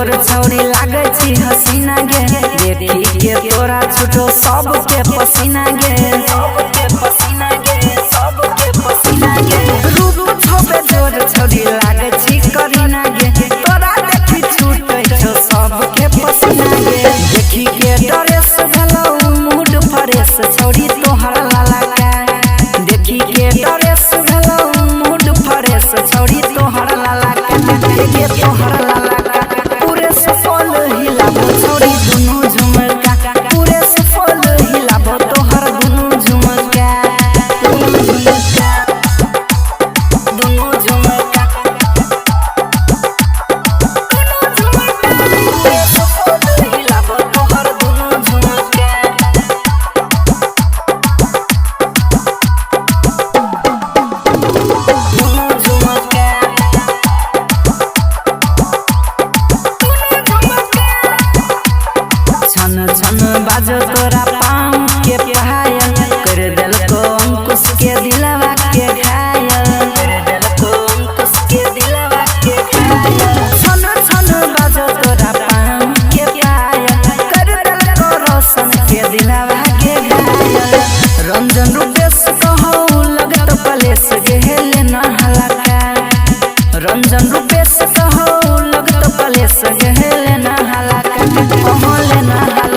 गोर छौरी लागे छी हसीना गे, देखी के तोरा छुटो सबके पसीना गे, सबके पसीना गे, सबके पसीना गे। रूप छबे गोर छौरी लागे छी करीना गे, तोरा देखी छुटै छौ सबके पसीना गे। देखी के ड्रेस भेलौ मूड फ्रेश छौरी तोहर लाला का, देखी के ड्रेस भेलौ मूड फ्रेश छौरी तोहर लाला का, के तोहर लाला का पूरे सफल हिलाबो छौरी दुनु झुमका, पूरे सफल हिलाबो तोहर दुनु झुमका, दुनु झुमका, दुनु झुमका, पूरे सफल हिलाबो तोहर दुनु झुमका। छन छन बाजो तोरा पाँव के पायल, कर देलको अंकुश के दिलवा के घायल, कर देलको अंकुश के दिलवा के घायल। छन छन बाजो तोरा पाँव के पायल, कर देलको रोशन के दिलवा के घायल। रंजन रूपेश कहो लगत कलेश गेले नहलका, रंजन रूपेश कहो लगत कलेश गेले नहलका, कहले नहलका।